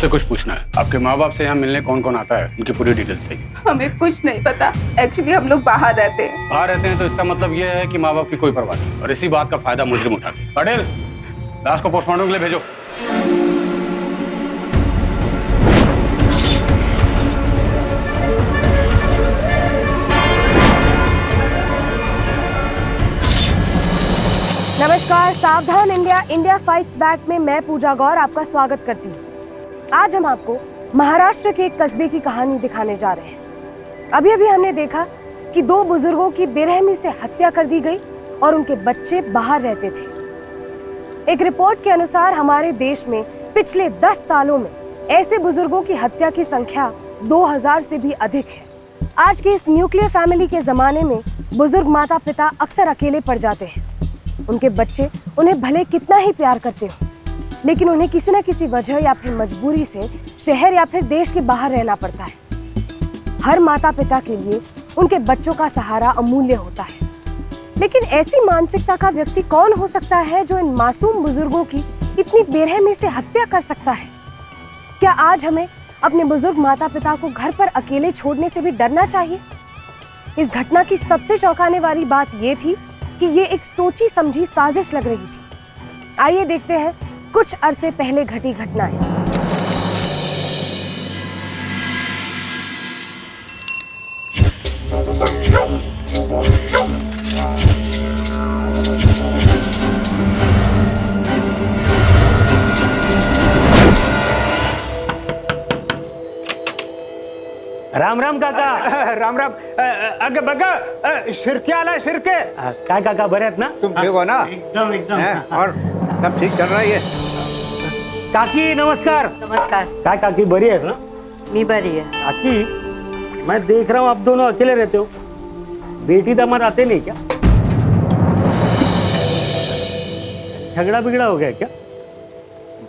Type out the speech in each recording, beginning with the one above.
आपसे कुछ पूछना है। आपके माँ बाप से यहाँ मिलने कौन कौन आता है, उनकी पूरी डिटेल्स चाहिए। हमें कुछ नहीं पता। एक्चुअली हम लोग बाहर रहते हैं। बाहर रहते हैं तो इसका मतलब ये है कि माँ बाप की कोई परवाह नहीं, और इसी बात का फायदा मुजरिम उठाते हैं। पटेल, लाश को पोस्टमार्टम के लिए भेजो। नमस्कार, सावधान इंडिया इंडिया फाइट्स बैक में मैं पूजा गौर आपका स्वागत करती हूँ। आज हम आपको महाराष्ट्र के एक कस्बे की कहानी दिखाने जा रहे हैं। अभी अभी हमने देखा कि दो बुजुर्गों की बेरहमी से हत्या कर दी गई और उनके बच्चे बाहर रहते थे। एक रिपोर्ट के अनुसार हमारे देश में पिछले 10 सालों में ऐसे बुजुर्गों की हत्या की संख्या 2000 से भी अधिक है। आज की इस न्यूक्लियर फैमिली के जमाने में बुजुर्ग माता पिता अक्सर अकेले पड़ जाते हैं। उनके बच्चे उन्हें भले कितना ही प्यार करते हो, लेकिन उन्हें किसी न किसी वजह या फिर मजबूरी से शहर या फिर देश के बाहर रहना पड़ता है। हर माता पिता के लिए उनके बच्चों का सहारा अमूल्य होता है, लेकिन ऐसी मानसिकता का व्यक्ति कौन हो सकता है जो इन मासूम बुजुर्गों की इतनी बेरहमी से हत्या कर सकता है? क्या आज हमें अपने बुजुर्ग माता पिता को घर पर अकेले छोड़ने से भी डरना चाहिए? इस घटना की सबसे चौंकाने वाली बात ये थी कि ये एक सोची समझी साजिश लग रही थी। आइए देखते हैं कुछ अरसे पहले घटी घटनाएं। राम राम काका. राम राम. अगे बघा शिरके आला शिरके. काय काका बरे आहेत ना? तुम ठीक हो ना? एकदम एकदम. और सब ठीक चल रहा है? काकी नमस्कार. नमस्कार. काय काकी बरी आहेस ना? मी बरी है. काकी मैं देख रहा हूँ आप दोनों अकेले रहते हो. बेटी दामाद आते नहीं क्या? झगड़ा बिगड़ा हो गया क्या?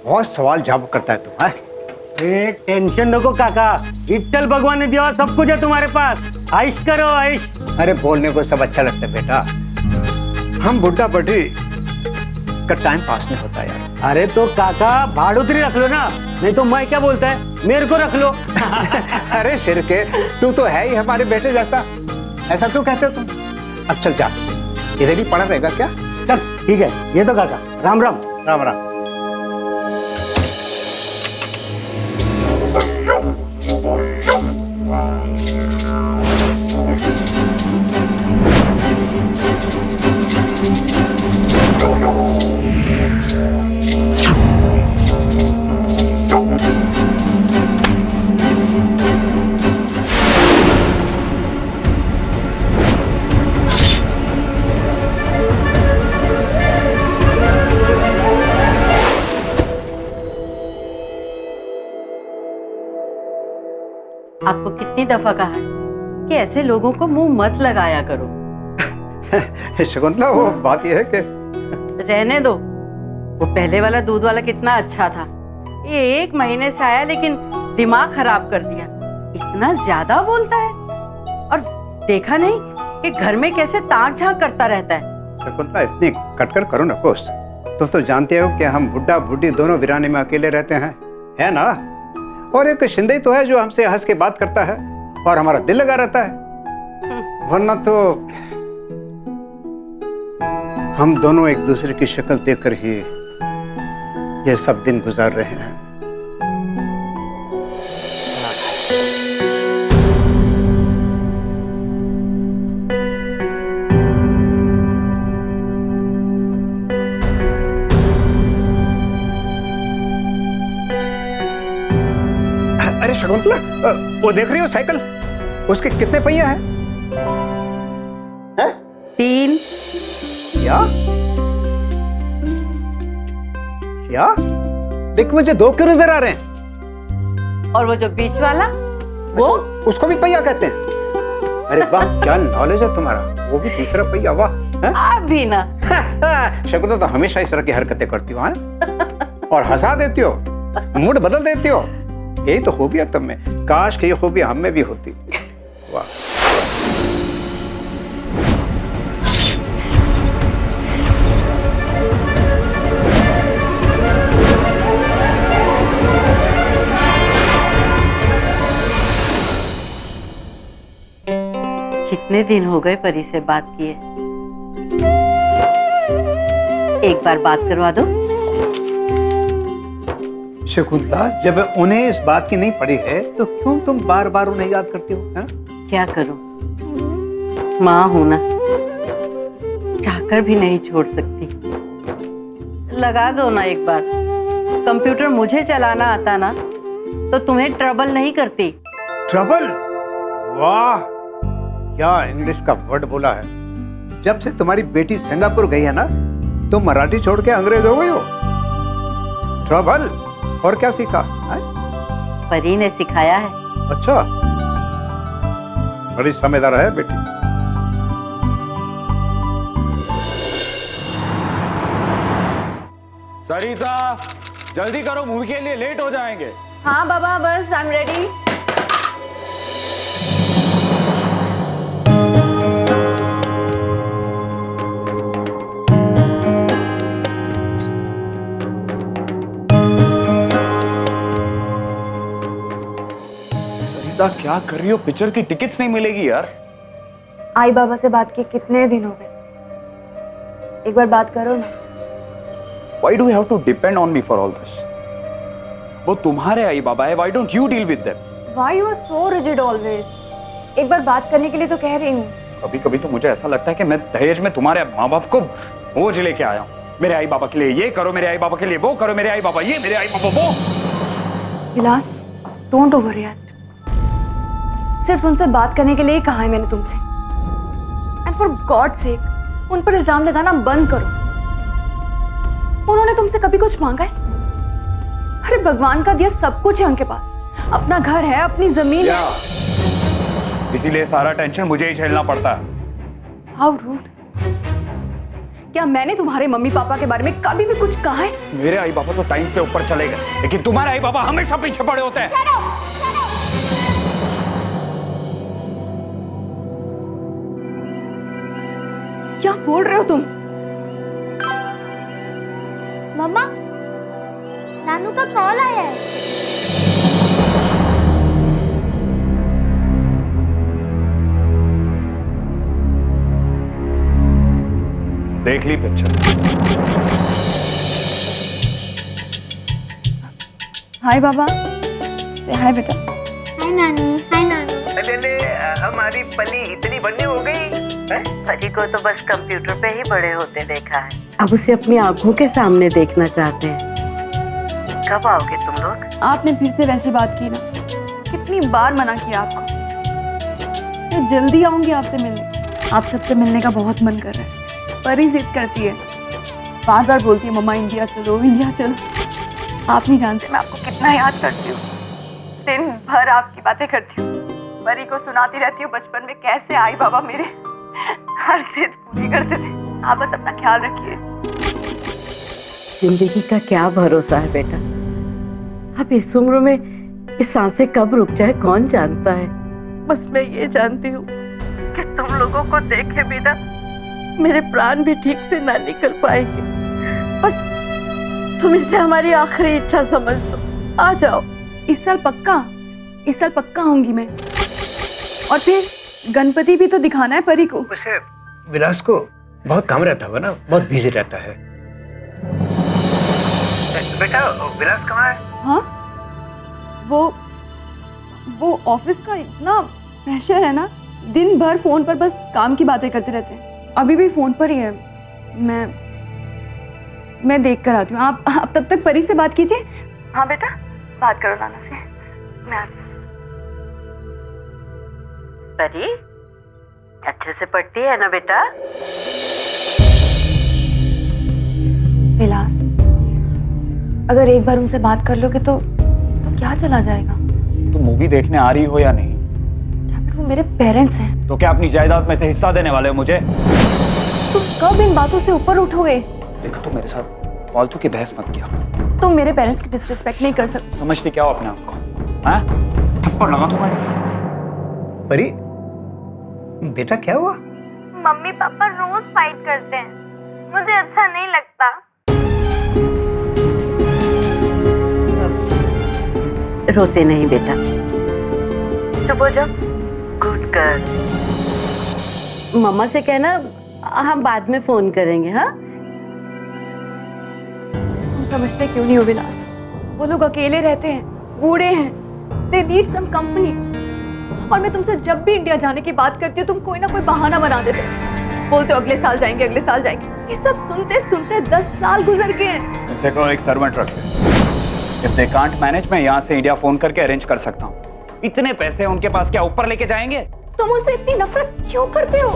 बहुत सवाल जवाब करता है तू. अरे टेंशन नको काका, विठ्ठल भगवान ने दिया सब कुछ है तुम्हारे पास. आइश करो आइश. अरे बोलने को सब अच्छा लगता है बेटा, हम बुढ़ा बड़ी का टाइम पास नहीं होता यार. अरे तो काका भाड़ोतरी रख लो ना, नहीं तो मैं क्या बोलता है मेरे को रख लो. अरे शिरके तू तो है ही हमारे बेटे जैसा, ऐसा क्यों कहते हो तुम? अब चल जा, इधर ही पड़ा रहेगा क्या? चल. ठीक है, ये तो काका राम राम. राम राम. आपको कितनी दफा कहा है कि ऐसे लोगों को मुंह मत लगाया करो. शकुंतला वो बात यह है कि रहने दो. वो पहले वाला दूध वाला कितना अच्छा था. ये 1 महीने से आया लेकिन दिमाग खराब कर दिया. इतना ज्यादा बोलता है और देखा नहीं कि घर में कैसे ताक झांक करता रहता है. शकुंतला इतनी कटकर करो ना कोस. तुम तो जानते हो कि हम बुढ़ा बुढ़ी दोनों वीराने में अकेले रहते हैं, है ना? और एक शिंदे तो है जो हमसे हंस के बात करता है और हमारा दिल लगा रहता है. वरना तो हम दोनों एक दूसरे की शक्ल देखकर ही ये सब दिन गुजार रहे हैं. अरे शकुंतला, वो देख रही हो साइकिल, उसके कितने पहिया हैं? 3. क्या? देख मुझे 2 क्यों नजर आ रहे हैं? और वो जो बीच वाला वो उसको भी पहिया कहते हैं? अरे वाह, क्या नॉलेज है तुम्हारा. वो भी तीसरा पहिया. वाह. आप भी ना. शकुंतला तो हमेशा इस तरह की हरकतें करती हो और हंसा देती हो, मूड बदल देती हो. यही तो खूबी है तुम में. काश कि ये खूबी हम में भी होती. वाह. कितने दिन हो गए परी से बात किए। एक बार बात करवा दो। शकुंतला, जब उन्हें इस बात की नहीं पड़ी है तो क्यों तुम बार बार उन्हें याद करती हो? है? क्या करूं, माँ हूं ना, चाहकर भी नहीं छोड़ सकती। लगा दो ना एक बार। कंप्यूटर मुझे चलाना आता ना तो तुम्हें ट्रबल नहीं करती। ट्रबल? वाह, क्या इंग्लिश का वर्ड बोला है। जब से तुम्हारी बेटी सिंगापुर गई है ना, तुम मराठी छोड़ के अंग्रेज हो गई हो। ट्रबल? और क्या सीखा है? परी ने सिखाया है। अच्छा, बड़ी समझदार है बेटी। सरिता, जल्दी करो, मूवी के लिए लेट हो जाएंगे। हाँ बाबा, बस आई एम रेडी। सरिता, क्या कर रही हो? पिक्चर की टिकट्स नहीं मिलेगी यार। आई बाबा से बात किए कितने दिन हो गए, एक बार बात करो ना। Why do you have to depend on me for all this? वो तुम्हारे आई बाबा है, why don't you deal with them? Why you are so rigid always? एक बार बात करने के लिए तो कह रही हूँ। कभी कभी तो मुझे ऐसा लगता है कि मैं दहेज में तुम्हारे माँ बाप को बोझ लेके आया हूँ। मेरे आई बाबा के लिए ये करो, मेरे आई बाबा के लिए वो करो, मेरे आई बाबा ये, मेरे आई बाबा वो। विलास, डोंट ओवररिएक्ट। सिर्फ उनसे बात करने के लिए ही कहा है मैंने तुमसे। एंड फॉर गॉड सेक, उन पर इल्जाम लगाना बंद करो। उन्होंने तुमसे कभी कुछ मांगा है? अरे भगवान का दिया सब कुछ है उनके पास, अपना घर है, अपनी जमीन है। इसीलिए सारा टेंशन मुझे ही झेलना पड़ता है। How rude. क्या मैंने तुम्हारे मम्मी पापा के बारे में कभी भी कुछ कहा है? मेरे आई बाबा तो टाइम से ऊपर चले गए, लेकिन तुम्हारे आई बाबा हमेशा पीछे पड़े होते हैं। क्या बोल रहे हो तुम? मम्मा, नानू का कॉल आया है। देख ली पिक्चर? हाय बाबा। से हाय बेटा। हाय नानू, हाय नानू। अरे हमारी पली इतनी बड़ी हो गई। पली को तो बस कंप्यूटर पे ही बड़े होते देखा है। अब उसे अपनी आंखों के सामने देखना चाहते हैं। कब आओगे तुम लोग? आपने फिर से वैसी बात की ना, कितनी बार मना किया आपको। मैं जल्दी आऊंगी आपसे मिलने। आप सबसे मिलने का बहुत मन कर रहा है। परी जिद करती है, बार बार बोलती है मम्मा इंडिया चलो, इंडिया चलो। आप नहीं जानते मैं आपको कितना याद करती हूँ। दिन भर आपकी बातें करती हूँ, परी को सुनाती रहती हूँ बचपन में कैसे आई बाबा मेरे हर जिद पूरी करते थे। आप बस अपना ख्याल रखिए। जिंदगी का क्या भरोसा है बेटा। अब इस उम्र में ये सांसें कब रुक जाए कौन जानता है। बस मैं ये जानती हूँ कि तुम लोगों को देखे बिना मेरे प्राण भी ठीक से ना निकल पाएंगे। बस तुम इसे हमारी आखिरी इच्छा समझ लो। आ जाओ। इस साल पक्का आऊंगी मैं। और फिर गणपति भी तो दिखाना है परी को। उसे विलास को बहुत काम रहता होगा ना, बहुत बिजी रहता है। बेटा, विलास कहाँ है? हाँ, वो ऑफिस का इतना प्रेशर है ना, दिन भर फोन पर बस काम की बातें करते रहते हैं। अभी भी फोन पर ही है। मैं देख कर आती हूँ। आप तब तक परी से बात कीजिए। हाँ बेटा, बात करो नाना से। मैं आती हूँ। परी अच्छे से पढ़ती है ना बेटा? विलास, अगर एक बार उनसे बात कर लोगे तो क्या चला जाएगा? तुम मूवी देखने आ रही हो या नहीं? क्या फिर वो मेरे पेरेंट्स हैं? तो क्या अपनी जायदाद में से हिस्सा देने वाले हो मुझे? तुम कब इन बातों से ऊपर उठोगे? देखो, तुम मेरे साथ फालतू की बहस मत किया करो। तुम मेरे पेरेंट्स की डिसरिस्पेक्ट नहीं कर सकते। समझते क्या हो अपने आप को? हाँ? थप्पड़ लगा तुम्हारे। परी, बेटा क्या हुआ? मम्मी पापा रोज फाइट करते हैं, मुझे अच्छा नहीं लगता। रोते नहीं बेटा। चुप हो जाओ। Good girl. मम्मा से कहना हम बाद में फोन करेंगे। हाँ, तुम समझते क्यों नहीं हो विलास? वो लोग अकेले रहते हैं, बूढ़े हैं, दे नीड सम कंपनी। और मैं तुमसे जब भी इंडिया जाने की बात करती हूँ तुम कोई ना कोई बहाना बना देते हो, बोलते हो अगले साल जाएंगे, अगले साल जाएंगे। ये सब सुनते सुनते 10 साल गुजर गए हैं। उनसे कहो एक सर्वेंट रख ले। If they can't manage, मैं यहाँ से इंडिया फोन करके अरेंज कर सकता हूँ। इतने पैसे उनके पास क्या ऊपर लेके जाएंगे? तुम उनसे इतनी नफरत क्यों करते हो?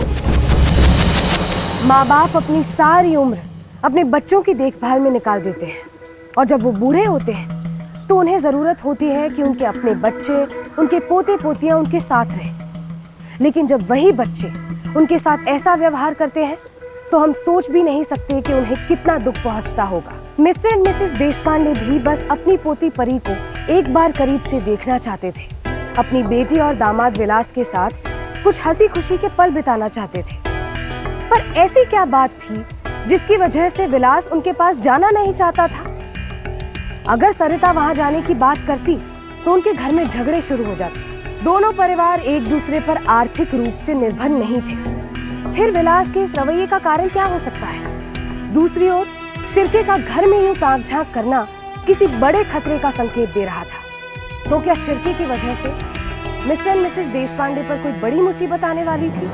माँ बाप अपनी सारी उम्र अपने बच्चों की देखभाल में निकाल देते हैं और जब वो बूढ़े होते हैं तो उन्हें ज़रूरत होती है कि उनके अपने बच्चे, उनके पोते पोतियाँ उनके साथ रहें। लेकिन जब वही बच्चे उनके साथ ऐसा व्यवहार करते हैं तो हम सोच भी नहीं सकते कि उन्हें कितना दुख पहुंचता होगा। मिस्टर एंड मिसेस देशपांडे भी बस अपनी पोती परी को एक बार करीब से देखना चाहते थे, अपनी बेटी और दामाद विलास के साथ कुछ हंसी खुशी के पल बिताना चाहते थे। पर ऐसी क्या बात थी जिसकी वजह से विलास उनके पास जाना नहीं चाहता था? अगर सरिता वहां जाने की बात करती तो उनके घर में झगड़े शुरू हो जाते। दोनों परिवार एक दूसरे पर आर्थिक रूप से निर्भर नहीं थे। फिर विलास के इस रवैये का कारण क्या हो सकता है? दूसरी ओर शिर्के का घर में यूं ताक झांक करना किसी बड़े खतरे का संकेत दे रहा था। तो क्या शिर्के की वजह से मिस्टर एंड मिसेस देशपांडे पर कोई बड़ी मुसीबत आने वाली थी?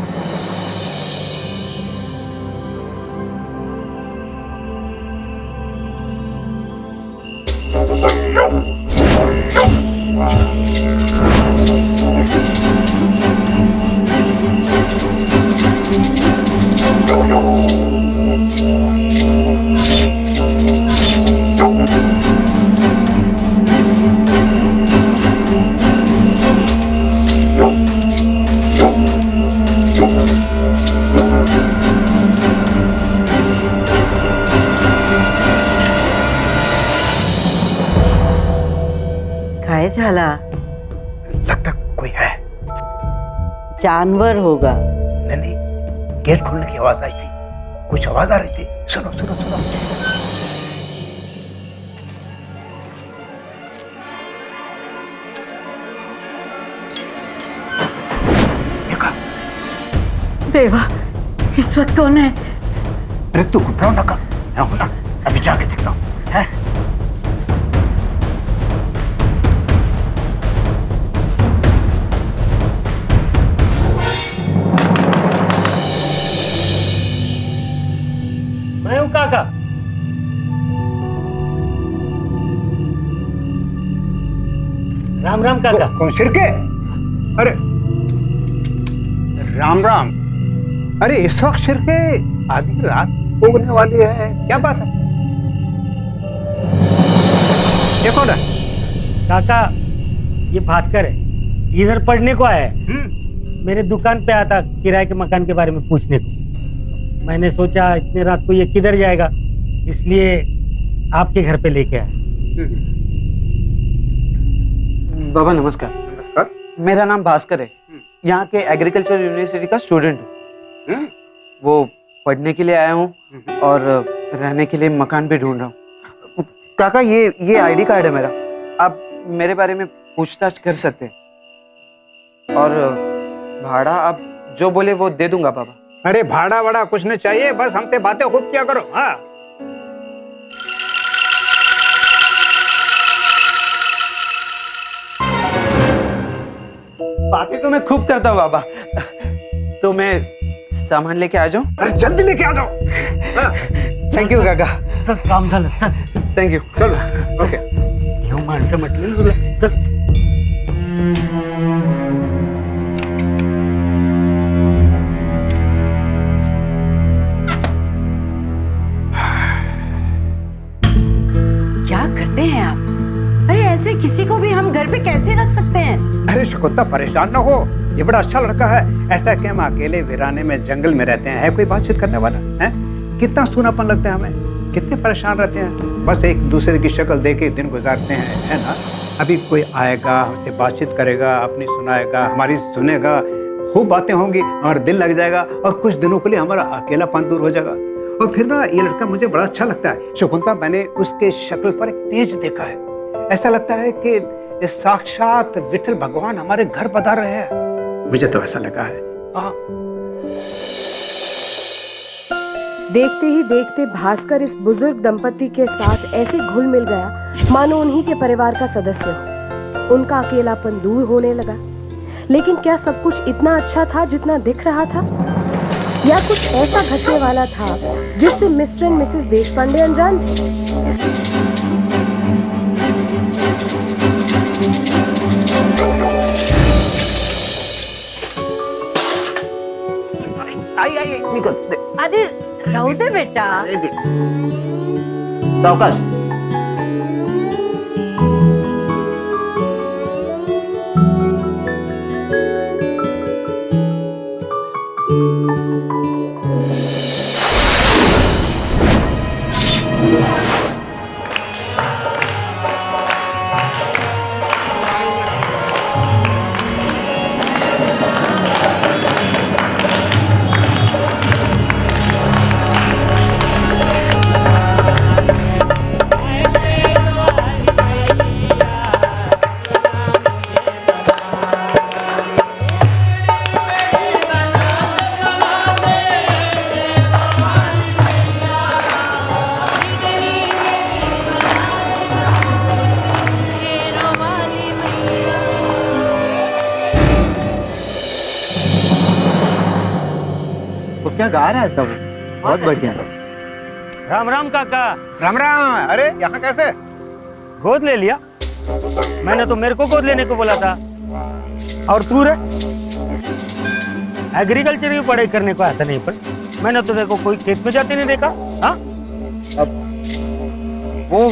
काय झाला? लगता कोई है। जानवर होगा। नहीं नहीं, गेट खोलने की आवाज आई थी, कुछ आवाज आ रही थी। सुनो सुनो सुनो। देखा? देवा, इस वक्त कौन है? अरे तू घबराओ ना कर, मैं हूं ना, अभी जाके देखता हूँ। है? मैं हूँ काका। राम राम काका। कौन शिर्के? अरे राम राम। अरे इस वक्त शिर्के, आधी रात होने वाली है, क्या बात है? ये कौन है? काका ये भास्कर है, इधर पढ़ने को आया है। मेरे दुकान पे आया था किराए के मकान के बारे में पूछने को। मैंने सोचा इतने रात को ये किधर जाएगा, इसलिए आपके घर पे लेके आया। बाबा नमस्कार। नमस्कार। मेरा नाम भास्कर है, यहाँ के एग्रीकल्चर यूनिवर्सिटी का स्टूडेंट हूँ। वो पढ़ने के लिए आया हूँ और रहने के लिए मकान भी ढूंढ रहा हूँ। काका ये आईडी कार्ड है मेरा, आप मेरे बारे में पूछताछ कर सकते हैं और भाड़ा आप जो बोले वो दे दूंगा बाबा। अरे भाड़ा वाड़ा कुछ नहीं चाहिए, बस हमसे बातें खूब किया करो। हाँ बातें तो मैं खूब करता हूँ बाबा, तो मैं सामान लेके आ जाऊँ? अरे जल्दी लेके आ जाओ। थैंक यू काका। चल काम झालं, चल। Thank you. चलो ओके। घेऊ माणसं म्हटलं ना तुला, चल। क्या करते हैं आप? अरे ऐसे किसी को भी हम घर पे कैसे रख सकते हैं? अरे शकुंतला परेशान ना हो, ये बड़ा अच्छा लड़का है। ऐसा क्या हम अकेले वीराने में जंगल में रहते हैं, है कोई बातचीत करने वाला है? कितना सूनापन लगता है हमें, कितने परेशान रहते हैं, बस एक दूसरे की शक्ल देख के दिन गुजारते हैं, है ना? अभी कोई आएगा, हमसे बातचीत करेगा, अपनी सुनाएगा, हमारी सुनेगा, खूब बातें होंगी, हमारा दिल लग जाएगा और कुछ दिनों के लिए हमारा अकेलापन दूर हो जाएगा। और फिर ना ये लड़का मुझे बड़ा अच्छा लगता है। शकुंतला, मैंने उसके शक्ल पर एक तेज देखा है, ऐसा लगता है कि साक्षात विठल भगवान हमारे घर पधार रहे हैं, मुझे तो ऐसा लगा है। हाँ देखते ही देखते भास्कर इस बुजुर्ग दंपति के साथ ऐसे घुल मिल गया मानो उन्हीं के परिवार का सदस्य हो। उनका अकेलापन दूर होने लगा। लेकिन क्या सब कुछ इतना अच्छा था जितना दिख रहा था, या कुछ ऐसा घटने वाला था जिससे मिस्टर एंड मिसेस देशपांडे अनजान थे? आई निकल। अरे रहो दे बेटा। सावकाश। क्या गा रहा है तब? बहुत बढ़िया। राम राम काका। राम राम। अरे यहाँ कैसे? गोद ले लिया। मैंने तो मेरे को गोद लेने को बोला था। और तू रे एग्रीकल्चर की पढ़ाई करने को आता नहीं, पर मैंने तो देखो कोई खेत में जाते नहीं देखा। हाँ अब वो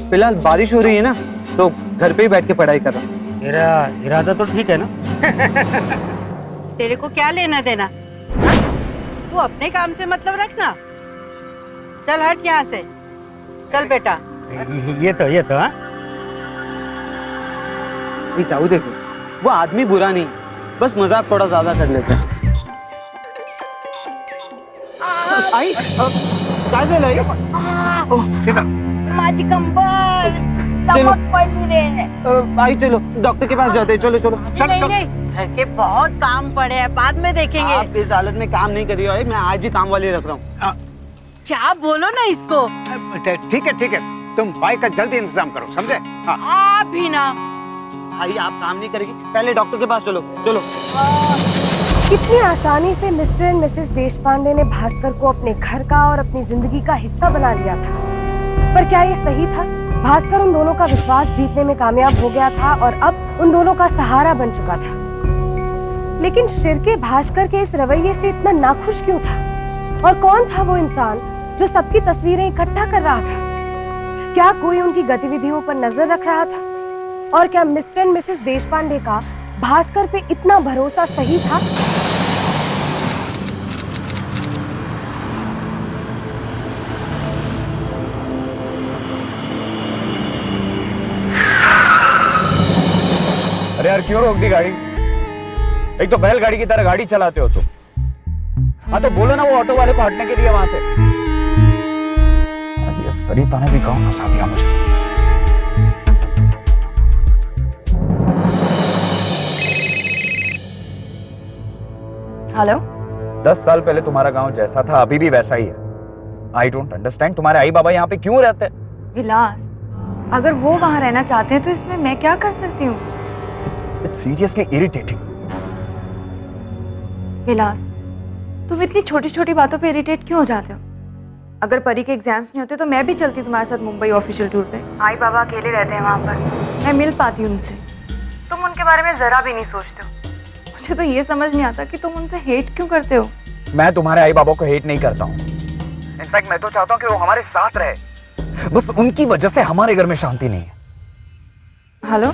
फिलहाल बारिश हो रही है ना, तो घर पे ही बैठ के पढ़ाई कर रहा हूँ। तेरा इरादा तो ठीक है ना? तेरे को क्या लेना देना? तू अपने काम से मतलब रखना। चल हट यहाँ से। चल बेटा। ये तो हाँ। जाऊ देखो, वो आदमी बुरा नहीं, बस मजाक थोड़ा ज्यादा कर लेता है। आई काय झालं आई? माझी कंबर चमक पडली रे। आई चलो डॉक्टर के पास जाते हैं। चलो चलो। नहीं, घर के बहुत काम पड़े हैं, बाद में देखेंगे। आप इस हालत में काम नहीं कर रही हो, मैं आज ही काम वाली रख रहा हूँ। क्या बोलो ना इसको। ठीक है, तुम बाइक का जल्दी इंतजाम करो, समझे? हाँ। आप भी ना। आई आप काम नहीं करेगी, पहले डॉक्टर के पास चलो। चलो। कितनी आसानी से मिस्टर एंड मिसेस देशपांडे ने भास्कर को अपने घर का और अपनी जिंदगी का हिस्सा बना लिया था। पर क्या ये सही था? भास्कर उन दोनों का विश्वास जीतने में कामयाब हो गया था और अब उन दोनों का सहारा बन चुका था। लेकिन शिर्के भास्कर के इस रवैये से इतना नाखुश क्यों था? और कौन था वो इंसान जो सबकी तस्वीरें इकट्ठा कर रहा था? क्या कोई उनकी गतिविधियों पर नजर रख रहा था? और क्या मिस्टर एंड मिसेस देशपांडे का भास्कर पे इतना भरोसा सही था? अरे यार क्यों रोक दी गाड़ी? एक तो बैलगाड़ी की तरह गाड़ी चलाते हो तुम। हाँ तो बोलो ना वो ऑटो वाले को हटने के लिए वहां से। अरे सरिता ने भी गांव फंसा दिया मुझे। हेलो। 10 साल पहले तुम्हारा गांव जैसा था अभी भी वैसा ही है। आई डोंट अंडरस्टैंड, तुम्हारे आई बाबा यहाँ पे क्यों रहते हैं? विलास, अगर वो वहां रहना चाहते हैं तो इसमें मैं क्या कर सकती हूँ? It's seriously irritating. विलास, तुम इतनी छोटी छोटी बातों पे इरिटेट क्यों हो जाते हो? अगर परी के एग्जाम्स नहीं होते तो मैं भी चलती तुम्हारे साथ मुंबई ऑफिशियल टूर पे। आई बाबा अकेले रहते हैं वहाँ पर। मैं मिल पाती हूँ उनसे। तुम उनके बारे में जरा भी नहीं सोचते हो। मुझे तो ये समझ नहीं आता कि तुम उनसे हेट क्यों करते हो। मैं तुम्हारे आई बाबा को हेट नहीं करता हूँ। इनफैक्ट मैं तो चाहता हूँ कि वो हमारे साथ रहे। बस उनकी वजह से हमारे घर में शांति नहीं है। हेलो।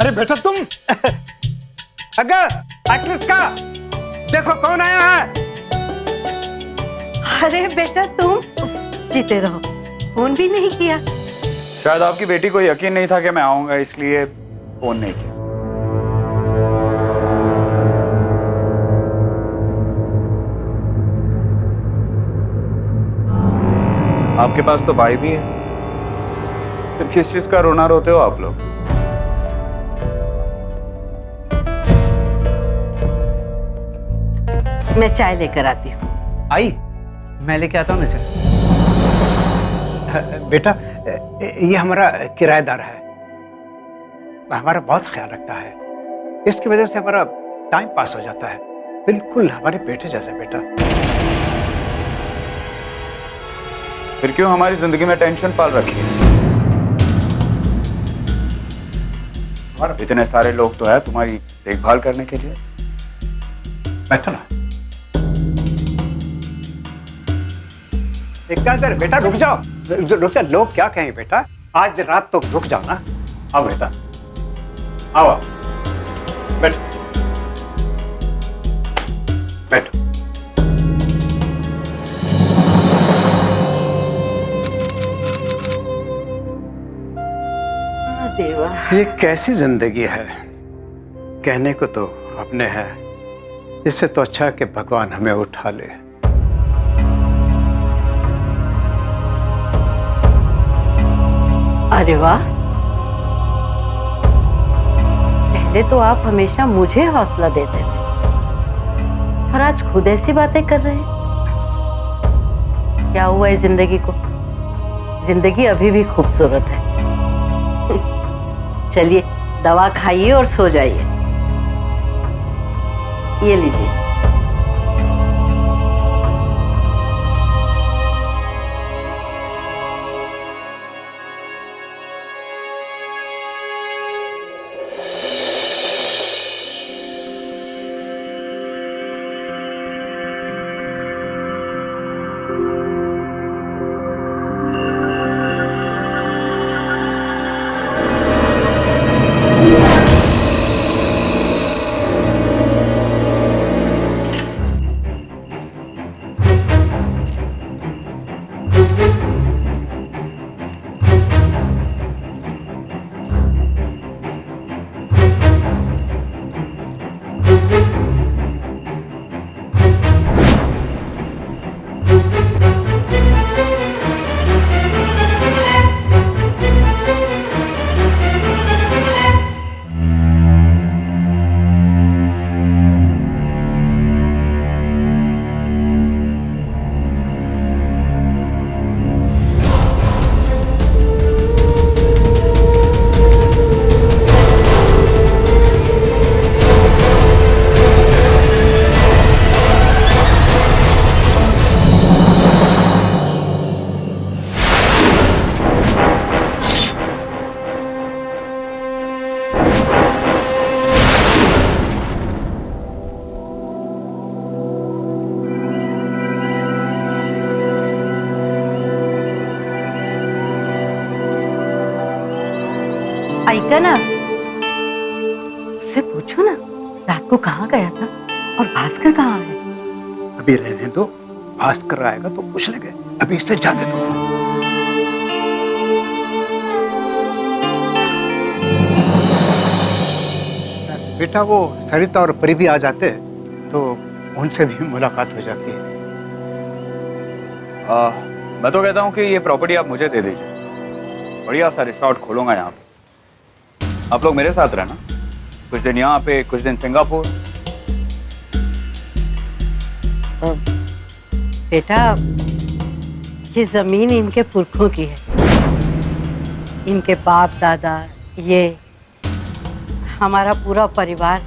अरे बेटा तुम अगर एक्ट्रेस का देखो कौन आया है। अरे बेटा तुम जीते रहो, फोन भी नहीं किया। शायद आपकी बेटी को यकीन नहीं था कि मैं आऊंगा, इसलिए फोन नहीं किया। आपके पास तो भाई भी है, फिर किस चीज का रोना रोते हो आप लोग? मैं चाय लेकर आती हूँ। आई, मैं लेके आता हूँ ना चाय। बेटा, ये हमारा किराएदार है, हमारा बहुत ख्याल रखता है। इसकी वजह से हमारा टाइम पास हो जाता है, बिल्कुल हमारे बेटे जैसे। बेटा, फिर क्यों हमारी जिंदगी में टेंशन पाल रखी है? इतने सारे लोग तो है तुम्हारी देखभाल करने के लिए। बैठो ना। एक काम कर बेटा, रुक जाओ, रुक जाओ। लोग क्या कहेंगे बेटा? आज रात तो रुक जाओ ना। आओ बेटा, आओ, बैठो बैठो। देवा, ये कैसी जिंदगी है? कहने को तो अपने है, इससे तो अच्छा है कि भगवान हमें उठा ले। अरे वाह, पहले तो आप हमेशा मुझे हौसला देते थे और आज खुद ऐसी बातें कर रहे हैं। क्या हुआ है जिंदगी को? जिंदगी अभी भी खूबसूरत है। चलिए दवा खाइए और सो जाइए। ये लीजिए। आइका ना, उससे पूछो ना रात को कहाँ गया था और भास्कर कहाँ है। अभी रहने दो, भास्कर आएगा तो पूछ लेंगे, अभी इससे जाने दो। बेटा, वो सरिता और परी भी आ जाते तो उनसे भी मुलाकात हो जाती है। मैं तो कहता हूँ कि ये प्रॉपर्टी आप मुझे दे दीजिए, बढ़िया सा रिसोर्ट खोलूंगा यहाँ पे। आप लोग मेरे साथ रहना, कुछ दिन यहाँ पे, कुछ दिन सिंगापुर। बेटा, ये जमीन इनके पुरखों की है, इनके बाप दादा, ये हमारा पूरा परिवार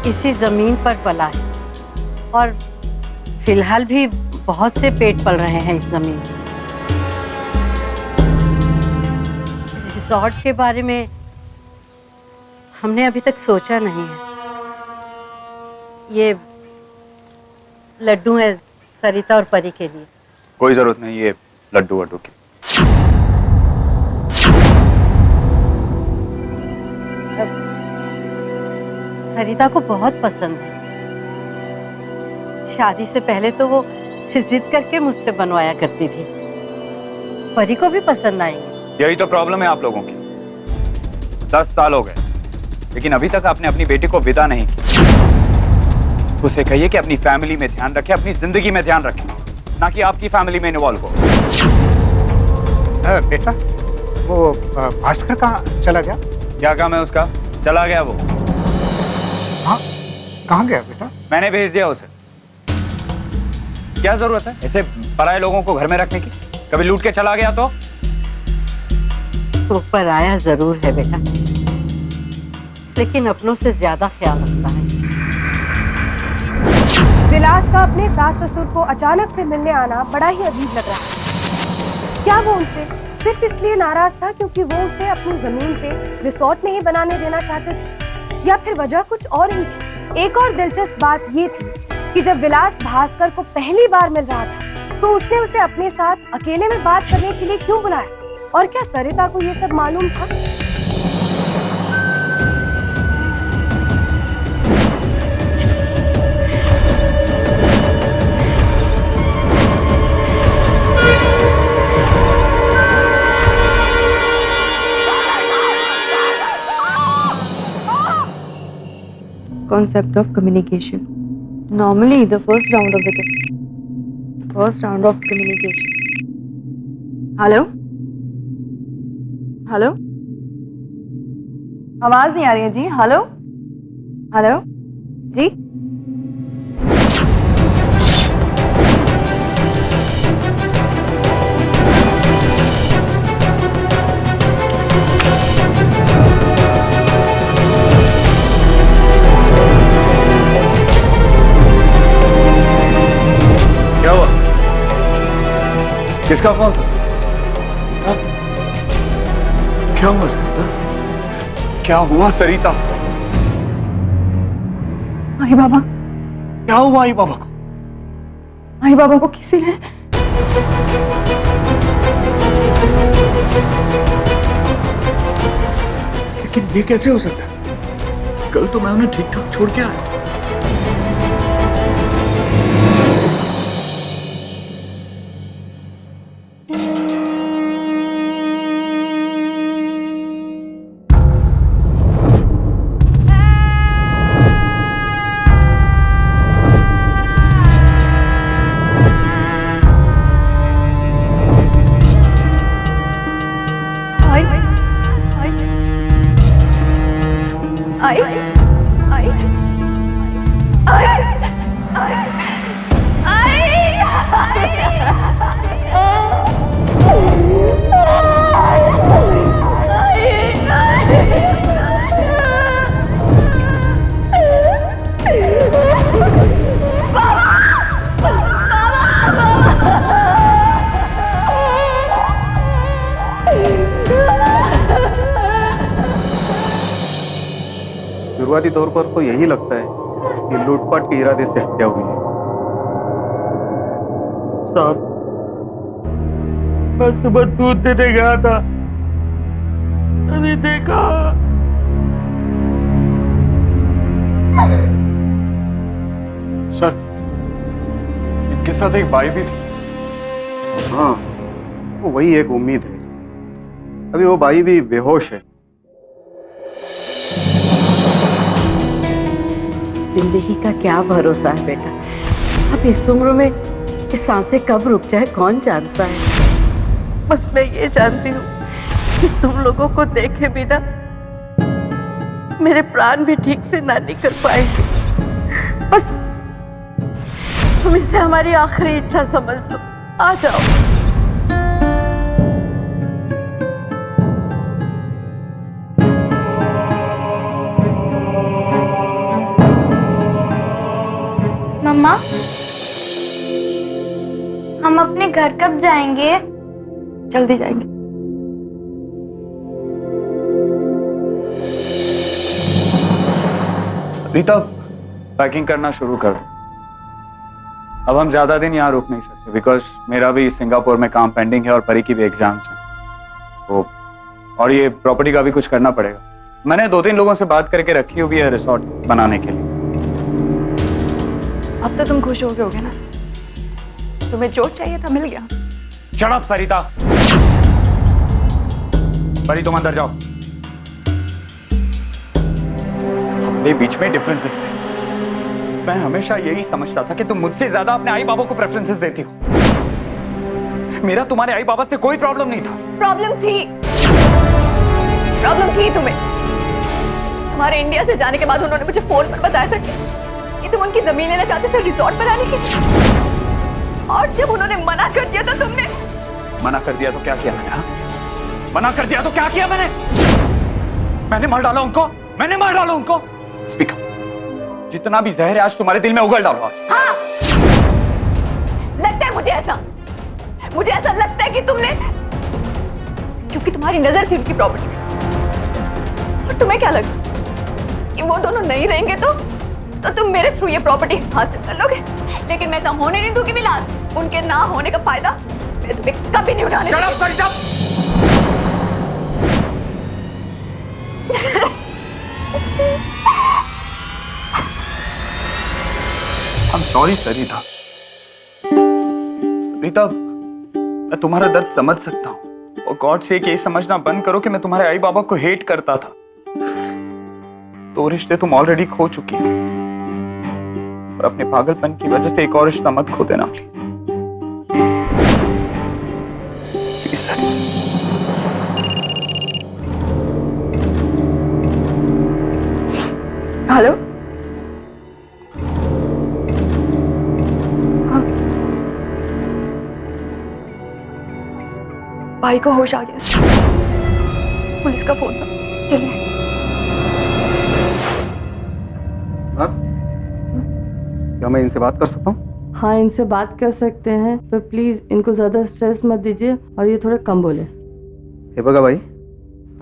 इसी जमीन पर पला है और फिलहाल भी बहुत से पेट पल रहे हैं इस जमीन से। रिसोर्ट के बारे में हमने अभी तक सोचा नहीं है। ये लड्डू है सरिता और परी के लिए। कोई जरूरत नहीं ये लड्डू वड्डू की। सरिता को बहुत पसंद है। शादी से पहले तो वो जिद करके मुझसे बनवाया करती थी। परी को भी पसंद आएंगे। यही तो प्रॉब्लम है आप लोगों की। 10 साल हो गए लेकिन अभी तक आपने अपनी बेटी को विदा नहीं की। उसे कहिए कि अपनी फैमिली में ध्यान रखे, अपनी जिंदगी में ध्यान रखे, ना कि आपकी फैमिली में इन्वॉल्व हो। बेटा वो भास्कर कहाँ चला गया? क्या काम है उसका? चला गया वो। हाँ, कहाँ गया बेटा? मैंने भेज दिया उसे। क्या जरूरत है ऐसे पराये लोगों को घर में रखने की? कभी लूट के चला गया तो? वो पराया जरूर है बेटा, लेकिन अपनों से ज्यादा ख्याल रखता है। विलास का अपने सास ससुर को अचानक से मिलने आना बड़ा ही अजीब लग रहा है। क्या वो उनसे सिर्फ इसलिए नाराज था क्योंकि वो उसे अपनी जमीन पे रिसोर्ट नहीं बनाने देना चाहते थे, या फिर वजह कुछ और ही थी? एक और दिलचस्प बात ये थी कि जब विलास भास्कर को पहली बार मिल रहा था तो उसने उसे अपने साथ अकेले में बात करने के लिए क्यों बुलाया? और क्या सरिता को ये सब मालूम था? Concept of communication. Normally, the first round of communication. Hello? Hello, आवाज नहीं आ रही है जी। हेलो हेलो जी। क्या हुआ? किसका फोन था? सरिता? क्या हुआ सरिता? क्या हुआ सरिता? आई बाबा। क्या हुआ आई बाबा को? आई बाबा को किसी ने लेकिन ये कैसे हो सकता है? कल तो मैं उन्हें ठीक ठाक छोड़ के आया। शुरुआती तौर पर तो यही लगता है कि लूटपाट के इरादे से हत्या हुई है। साहब, मैं सुबह दूध देने गया था, अभी देखा सर, इनके साथ एक बाई भी थी। हाँ, वो वही एक उम्मीद है। अभी वो बाई भी बेहोश है। जिंदगी का क्या भरोसा है बेटा? अब इस उम्र में ये सांसें कब रुक जाए कौन जानता है। बस मैं ये जानती हूँ कि तुम लोगों को देखे बिना मेरे प्राण भी ठीक से ना निकल पाएंगे। बस तुम इसे हमारी आखिरी इच्छा समझ लो। आ जाओ। मम्मा, हम अपने घर कब जाएंगे? जल्दी जाएंगे। रीता, पैकिंग करना शुरू कर दो। अब हम ज्यादा दिन यहाँ रुक नहीं सकते, बिकॉज मेरा भी सिंगापुर में काम पेंडिंग है और परी की भी एग्जाम्स हैं। तो और ये प्रॉपर्टी का भी कुछ करना पड़ेगा। मैंने 2-3 लोगों से बात करके रखी हुई है रिसोर्ट बनाने के लिए। अब तो तुम खुश हो गए होगे ना? तुम्हें जो चाहिए था मिल गया। शट अप सरिता। परी, तुम अंदर जाओ। हमारे बीच में डिफरेंसेस थे। मैं हमेशा यही समझता था कि तुम मुझसे ज्यादा अपने आई बाबा को प्रेफरेंसेस देती हो, मेरा तुम्हारे आई बाबा से कोई प्रॉब्लम नहीं था। प्रॉब्लम थी तुम्हें। तुम्हारे इंडिया से जाने के बाद उन्होंने मुझे फोन पर बताया था कि तुम उनकी जमीन लेना चाहते थे रिसोर्ट पर आने के लिए, और जब उन्होंने मना कर दिया तो तुमने मना कर दिया तो क्या किया मैंने? हाँ? मना कर दिया तो क्या किया मैंने? मैंने मार डाला उनको, मैंने मार डाला उनको। Speak up. जितना भी जहर है आज तुम्हारे दिल में उगल डालो। हाँ, लगता है मुझे ऐसा लगता है कि तुमने, क्योंकि तुम्हारी नजर थी उनकी प्रॉपर्टी पे, और तुम्हें क्या लगा कि वो दोनों नहीं रहेंगे तो तुम मेरे थ्रू ये प्रॉपर्टी हासिल कर लोगे। लेकिन मैं ऐसा होने नहीं दूंगी विलास। उनके ना होने का फायदा मैं तुम्हें कभी नहीं उठाने दूंगी। I'm sorry सरिता। सरिता, मैं तुम्हारा दर्द समझ सकता हूँ, और गॉड से ये समझना बंद करो कि मैं तुम्हारे आई बाबा को हेट करता था। दो रिश्ते तुम ऑलरेडी खो चुकी हो, और अपने पागलपन की वजह से एक और रिश्ता मत खो देना प्लीज। सरिता, हेलो, भाई को होश आ गया, पुलिस का फोन था, चलिए। क्या मैं इनसे बात कर सकता हूँ? हाँ, इनसे बात कर सकते हैं, पर प्लीज इनको ज्यादा स्ट्रेस मत दीजिए और ये थोड़ा कम बोले। हे बगा भाई,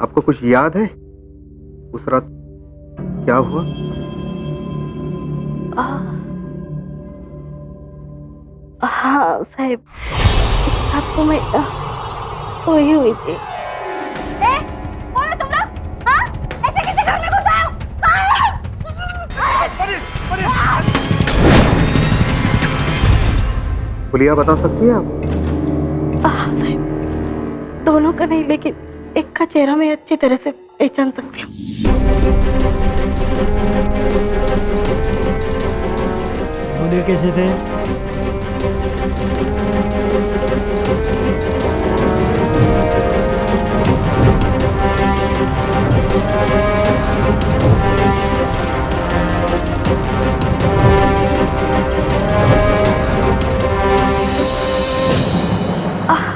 आपको कुछ याद है उस रात क्या हुआ? हाँ साहब, इस रात को मैं सोई हुई थी। कौन हो तुम लोग? हाँ? ऐसे किसी घर में घुस आए हो? पुलिया बता सकती है आप? हाँ साहब, दोनों का नहीं, लेकिन एक का चेहरा मैं अच्छी तरह से पहचान सकती हूँ। बोलिए, कैसे थे?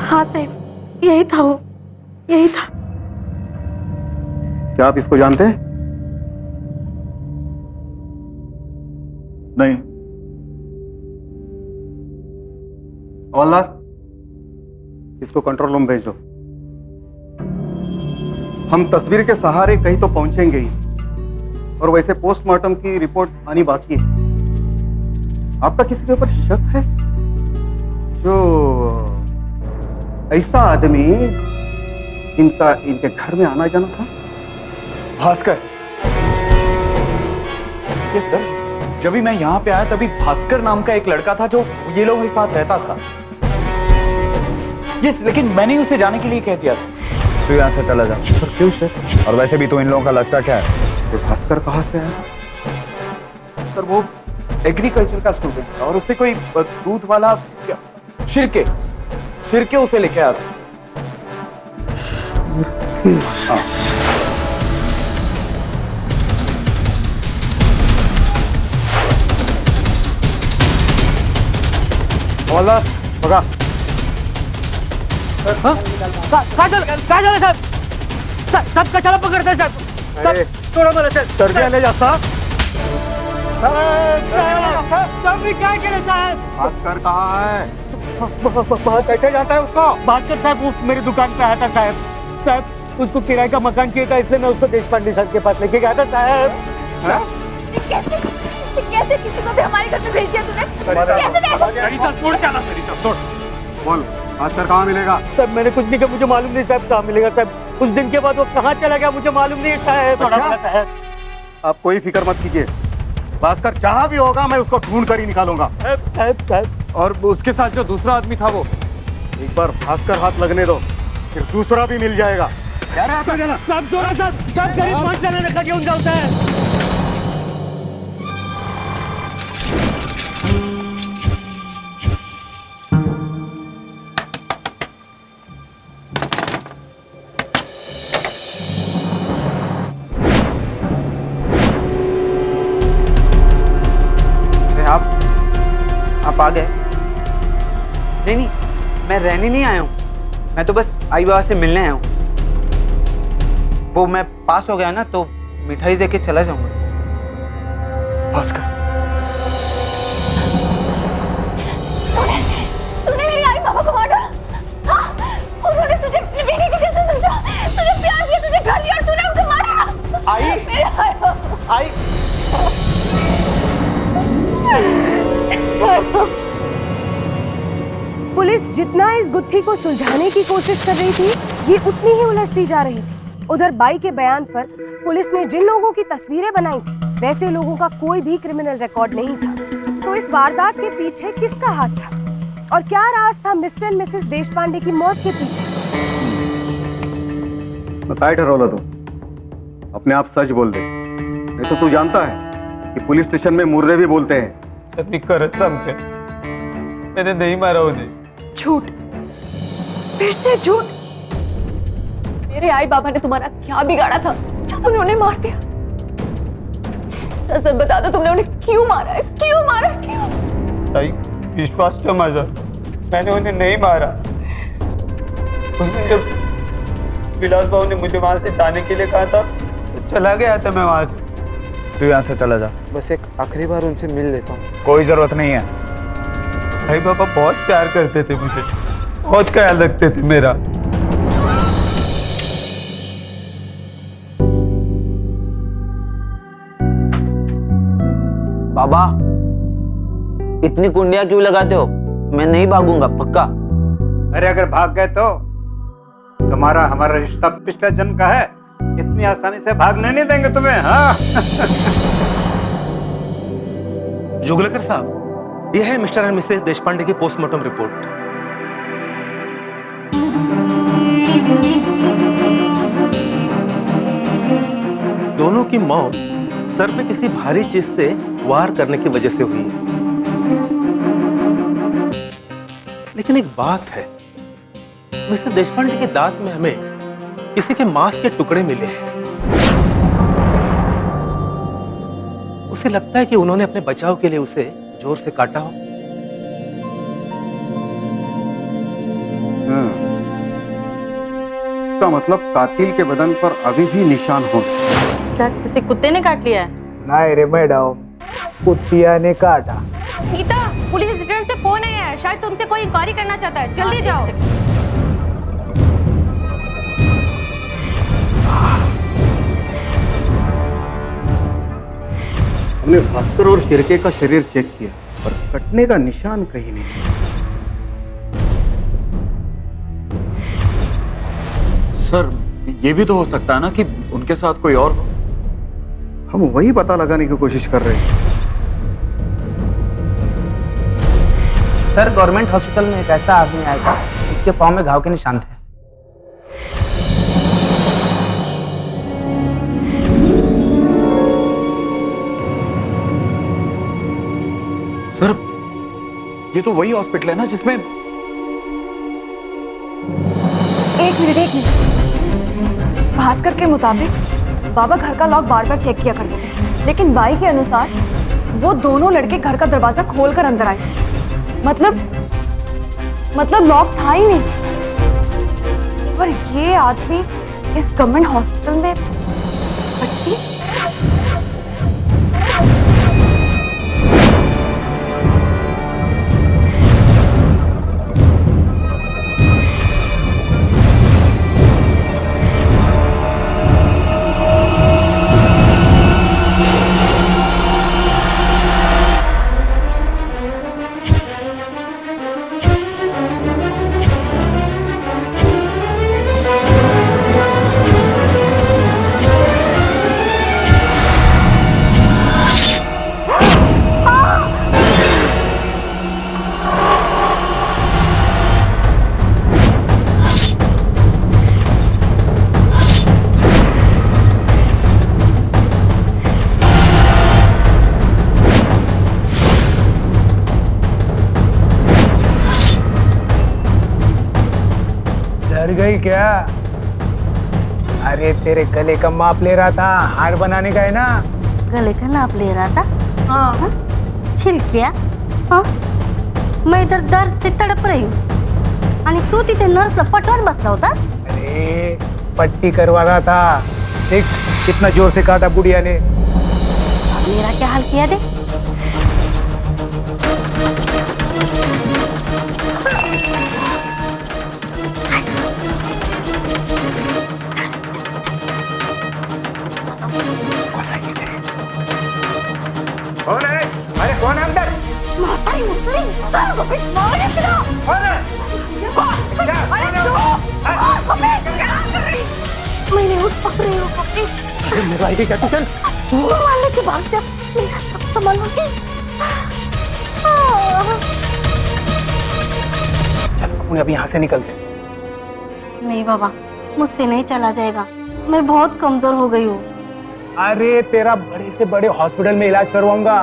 हाँ साहब, यही था वो, यही था। क्या आप इसको जानते हैं? नहीं। हवलदार, इसको कंट्रोल रूम भेज दो। हम तस्वीर के सहारे कहीं तो पहुंचेंगे ही, और वैसे पोस्टमार्टम की रिपोर्ट आनी बाकी है। आपका किसी के ऊपर शक है? जो ऐसा आदमी इनका इनके घर में आना जाना था? भास्कर। ये सर, जब भी मैं यहाँ पे आया तभी भास्कर नाम का एक लड़का था जो ये लोगों के साथ रहता था। यस, लेकिन मैंने उसे जाने के लिए कह दिया था। तू यहाँ से चला जा। पर क्यों सर? और वैसे भी तो इन लोगों का लगता क्या है? ये भास्कर कहाँ से आया? सर, वो एग्रीकल्चर का स्टूडेंट था, और उसे कोई दूध वाला शिरके उसे लेके आया था। हाँ। हवलदार, भगा। साहब, सब कशाला पकडताय साहेब? अरे, सोडा मला साहेब. तरबिया ले जाता। साहेब, मी काय केलं साहेब? भास्कर कहाँ है? कैसे जाता है उसको? भास्कर साहब वो मेरी दुकान पे आया था साहब। साहब, उसको किराए का मकान चाहिए था, इसलिए मैं उसको देशपांडे साहब के पास लेके गया था साहब। कैसे किसी को भी हमारे घर में भेज दिया तूने? कैसे ले? सरिता, छोड़ क्या ना सरिता, छोड़। बोल, भास्कर कहाँ मिलेगा? साहब, मैंने कुछ नहीं कहा, मुझे मालूम नहीं साहब कहाँ मिलेगा साहब। उस दिन के बाद वो कहाँ चला गया मुझे मालूम नहीं साहब। अच्छा? आप कोई फिक्र मत कीजिए, भास्कर जहाँ भी होगा मैं उसको ढूंढ कर ही निकालूंगा। साहब। और उसके साथ जो दूसरा आदमी था वो, एक बार भास्कर हाथ लगने दो, फिर दूसरा भी मिल जाएगा। साहब, जोरा साहब, गरीब पांच जने नका घेऊन जाऊ साहेब. आप आ गए? नहीं नहीं, मैं रहने नहीं आया हूँ, मैं तो बस आई बाबा से मिलने आया हूँ। वो मैं पास हो गया ना तो मिठाई देके चला जाऊंगा। भास्कर, तूने मेरी आई बाबा को मारा। हाँ, उन्होंने तुझे अपनी बेटी की जैसे समझा, तुझे प्यार दिया, तुझे घर दिया और तूने उनको मारा। आई, मेरे आई। पुलिस जितना इस गुत्थी को सुलझाने की कोशिश कर रही थी, ये उतनी ही उलझती जा रही थी। उधर बाई के बयान पर पुलिस ने जिन लोगों की तस्वीरें बनाई थी, वैसे लोगों का कोई भी क्रिमिनल रिकॉर्ड नहीं था। तो इस वारदात के पीछे किसका हाथ था और क्या राज था मिस्टर एंड मिसेस देशपांडे की मौत के पीछे? काय ठरवलं तू? अपने आप सच बोल दे, नहीं तो तू जानता है कि पुलिस स्टेशन में मुर्दे भी बोलते हैं। सर मी खरंच सांगते, मैंने नहीं मारा उन्हें। झूठ, फिर से झूठ। मेरे आई बाबा ने तुम्हारा क्या बिगाड़ा था जो तुमने उन्हें मार दिया? सच सच बता दो, तुमने उन्हें क्यों मारा है? क्यों मारा? क्यों? ताई, विश्वास कर माझा, मैंने उन्हें नहीं मारा। उस दिन जब विलास बाबू ने मुझे वहां से जाने के लिए कहा था तो चला गया था मैं वहां से। तू यहाँ से चला जा। बस एक आखिरी बार उनसे मिल लेता हूँ। कोई जरूरत नहीं है। भाई बाबा बहुत प्यार करते थे मुझे, बहुत ख्याल रखते थे मेरा। बाबा, इतनी कुंडियां क्यों लगाते हो? मैं नहीं भागूंगा, पक्का। अरे अगर भाग गए तो तुम्हारा हमारा रिश्ता पिछले जन्म का है, इतनी आसानी से भागने नहीं देंगे तुम्हें। हाँ। जोगलेकर साहब, यह है मिस्टर एंड मिसेस देशपांडे की पोस्टमार्टम रिपोर्ट। दोनों की मौत सर पे किसी भारी चीज से वार करने की वजह से हुई है। लेकिन एक बात है, मिस्टर देशपांडे के दांत में हमें किसी के मांस के टुकड़े मिले हैं। उसे लगता है कि उन्होंने अपने बचाव के लिए उसे जोर से काटा हो। इसका मतलब कातिल के बदन पर अभी भी निशान हो। क्या किसी कुत्ते ने काट लिया है? नहीं रे मैडम, कुत्तिया ने काटा। गीता, पुलिस स्टेशन से फोन आया है, शायद तुमसे कोई इंक्वायरी करना चाहता है। जल्दी जाओ। हमने भास्कर और शिर्के का शरीर चेक किया, पर कटने का निशान कहीं नहीं। सर, ये भी तो हो सकता है ना कि उनके साथ कोई और हो। हम वही पता लगाने की कोशिश कर रहे हैं। सर, गवर्नमेंट हॉस्पिटल में एक ऐसा आदमी आया था जिसके पाँव में घाव के निशान थे। सर, ये तो वही हॉस्पिटल है ना जिसमें... एक मिनट। भास्कर के मुताबिक बाबा घर का लॉक बार बार चेक किया करते थे, लेकिन बाई के अनुसार वो दोनों लड़के घर का दरवाजा खोलकर अंदर आए। मतलब लॉक था ही नहीं। और ये आदमी इस गवर्नमेंट हॉस्पिटल में भर्ती? डर गई क्या? अरे तेरे गले का माप ले रहा था, हार बनाने का है ना। गले का नाप ले रहा था? हाँ। छिल क्या? हाँ। मैं इधर दर्द से तड़प रही हूँ आणि तू तिथे नर्सला पटवत बसला होतास. अरे पट्टी करवा रहा था. देख कितना जोर से काटा बुढ़िया ने. अब मेरा क्या हाल किया दे. कौन है? अरे कौन है अंदर? म्हातारी मुतली चल गपी मार इतना. कौन है? अरे तू मैंने उठ पकड़े हो पकड़ी. मेरा आईडी क्या? चल तू मारने के भाग जा. मेरा सब सामान लूटी. चल अपन अभी यहाँ से निकलते. नहीं बाबा, मुझसे नहीं चला जाएगा. मैं बहुत कमजोर हो गई हूँ. अरे तेरा बड़े से बड़े हॉस्पिटल में इलाज करवाऊंगा.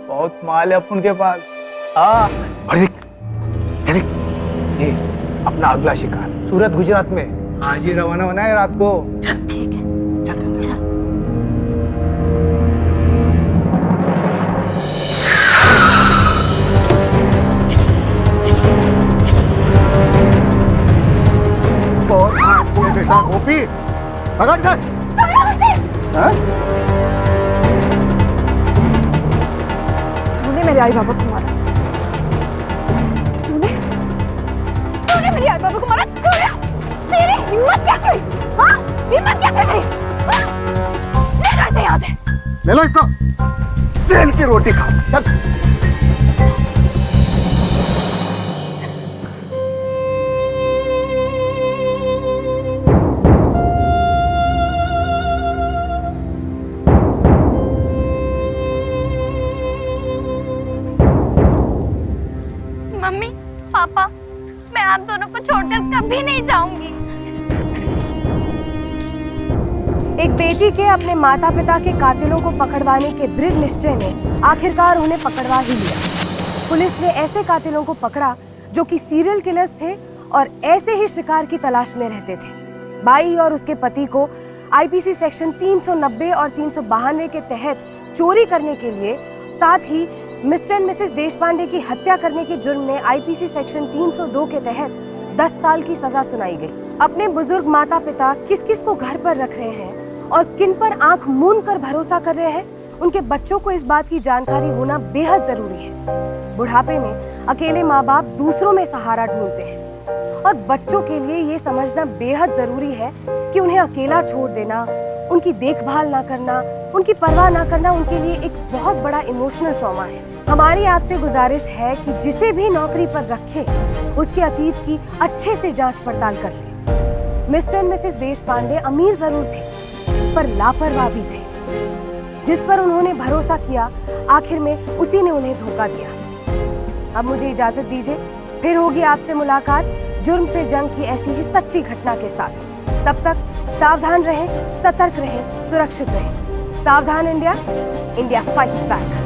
बहुत माल है अपन के पास. हाँ ये अपना अगला शिकार सूरत गुजरात में आज ही रवाना होना है रात को. ठीक है चल. गोपी पकड़ कर. तूने मेरे आई बाबा को मारा. तूने मेरे आई बाबा को मारा. तेरी हिम्मत कैसे हुई? हाँ? हिम्मत कैसे तेरी? ले लो इसे यहाँ से. ले लो इसको. जेल की रोटी खाओ. चल. मम्मी पापा, मैं आप दोनों को छोड़कर कभी नहीं जाऊंगी. एक बेटी के अपने माता पिता के कातिलों को पकड़वाने के दृढ़ निश्चय ने आखिरकार उन्हें पकड़वा ही लिया. पुलिस ने ऐसे कातिलों को पकड़ा जो कि सीरियल किलर्स थे और ऐसे ही शिकार की तलाश में रहते थे. बाई और उसके पति को आईपीसी सेक्शन 390 और 392 के तहत चोरी करने के लिए, साथ ही मिस्टर एंड मिसेस देशपांडे की हत्या करने के जुर्म में आईपीसी सेक्शन 302 के तहत 10 साल की सजा सुनाई गई. अपने बुजुर्ग माता पिता किस किस को घर पर रख रहे हैं और किन पर आंख मूंद कर भरोसा कर रहे हैं, उनके बच्चों को इस बात की जानकारी होना बेहद जरूरी है. बुढ़ापे में अकेले माँ बाप दूसरों में सहारा ढूंढते हैं और बच्चों के लिए ये समझना बेहद जरूरी है कि उन्हें अकेला छोड़ देना, उनकी देखभाल ना करना, उनकी परवाह ना करना उनके लिए एक बहुत बड़ा इमोशनल ट्रॉमा है. हमारी आपसे गुजारिश है कि जिसे भी नौकरी पर रखे उसके अतीत की अच्छे से जांच पड़ताल कर ले. मिस्टर एंड मिसेस देशपांडे अमीर जरूर थे पर लापरवाह भी थे. जिस पर उन्होंने भरोसा किया आखिर में उसी ने उन्हें धोखा दिया. अब मुझे इजाजत दीजिए, फिर होगी आपसे मुलाकात जुर्म से जंग की ऐसी ही सच्ची घटना के साथ. तब तक सावधान रहें, सतर्क रहें, सुरक्षित रहें. सावधान इंडिया, इंडिया फाइट्स बैक.